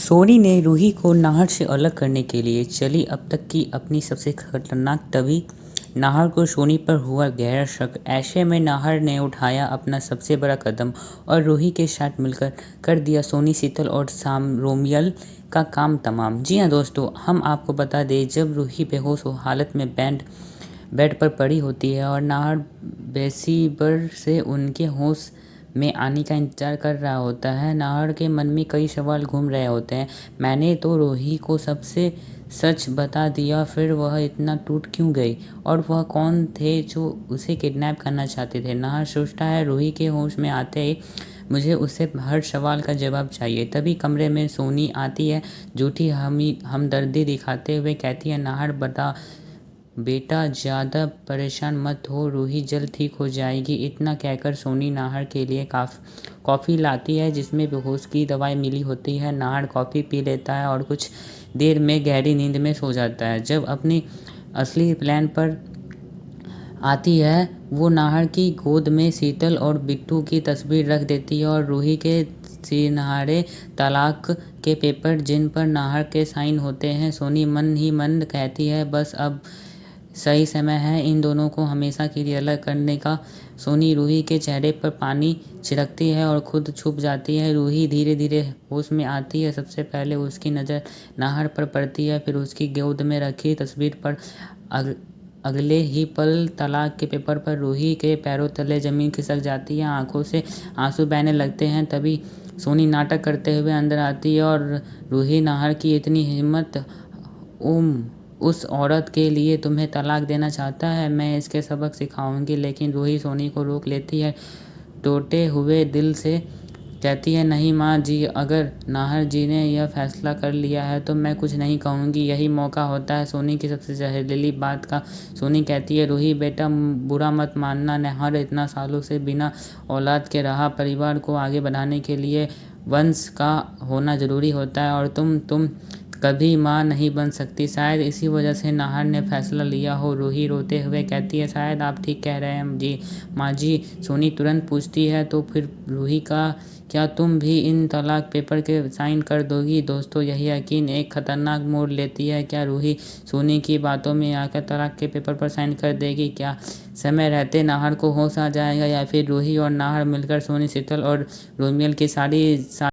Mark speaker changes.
Speaker 1: सोनी ने रूही को नाहर से अलग करने के लिए चली अब तक की अपनी सबसे खतरनाक। तभी नाहर को सोनी पर हुआ गहरा शक। ऐसे में नाहर ने उठाया अपना सबसे बड़ा कदम और रूही के साथ मिलकर कर दिया सोनी, शीतल और रोमियल का काम तमाम। जी हाँ दोस्तों, हम आपको बता दें, जब रूही बेहोश हालत में बेड पर पड़ी होती है और नाहर बेसीबर से उनके होश में आने का इंतजार कर रहा होता है, नाहर के मन में कई सवाल घूम रहे होते हैं। मैंने तो रूही को सबसे सच बता दिया, फिर वह इतना टूट क्यों गई? और वह कौन थे जो उसे किडनैप करना चाहते थे? नाहर सोचता है। रूही के होश में आते ही मुझे उससे हर सवाल का जवाब चाहिए। तभी कमरे में सोनी आती है, झूठी हमदर्दी दिखाते हुए कहती है, नाहर बता बेटा, ज़्यादा परेशान मत हो, रूही जल्द ठीक हो जाएगी। इतना कहकर सोनी नाहर के लिए कॉफ़ी लाती है जिसमें बेहोश की दवाई मिली होती है। नाहर कॉफ़ी पी लेता है और कुछ देर में गहरी नींद में सो जाता है। जब अपनी असली प्लान पर आती है, वो नाहर की गोद में शीतल और बिट्टू की तस्वीर रख देती है और रूही के सिनहारे तलाक के पेपर जिन पर नाहर के साइन होते हैं। सोनी मन ही मन कहती है, बस अब सही समय है इन दोनों को हमेशा के लिए अलग करने का। सोनी रूही के चेहरे पर पानी छिड़कती है और खुद छुप जाती है। रूही धीरे धीरे होश में आती है। सबसे पहले उसकी नज़र नाहर पर पड़ती है, फिर उसकी गोद में रखी तस्वीर पर। अगले ही पल तलाक के पेपर पर रूही के पैरों तले ज़मीन खिसक जाती है, आंखों से आंसू बहने लगते हैं। तभी सोनी नाटक करते हुए अंदर आती है और रूही, नाहर की इतनी हिम्मत, उस औरत के लिए तुम्हें तलाक देना चाहता है? मैं इसके सबक सिखाऊंगी। लेकिन रूही सोनी को रोक लेती है, टूटे हुए दिल से कहती है, नहीं माँ जी, अगर नाहर जी ने यह फैसला कर लिया है तो मैं कुछ नहीं कहूँगी। यही मौका होता है सोनी की सबसे जहरीली बात का। सोनी कहती है, रूही बेटा, बुरा मत मानना, नाहर इतना सालों से बिना औलाद के रहा। परिवार को आगे बढ़ाने के लिए वंश का होना ज़रूरी होता है और तुम कभी माँ नहीं बन सकती। शायद इसी वजह से नाहर ने फैसला लिया हो। रूही रोते हुए कहती है, शायद आप ठीक कह रहे हैं जी माँ जी। सोनी तुरंत पूछती है, तो फिर रूही का क्या तुम भी इन तलाक पेपर के साइन कर दोगी? दोस्तों, यही यकीन एक खतरनाक मोड़ लेती है। क्या रूही सोनी की बातों में आकर तलाक के पेपर पर साइन कर देगी? क्या समय रहते नाहर को होश आ जाएगा, या फिर रूही और नाहर मिलकर सोनी, शीतल और रोमियल की सारी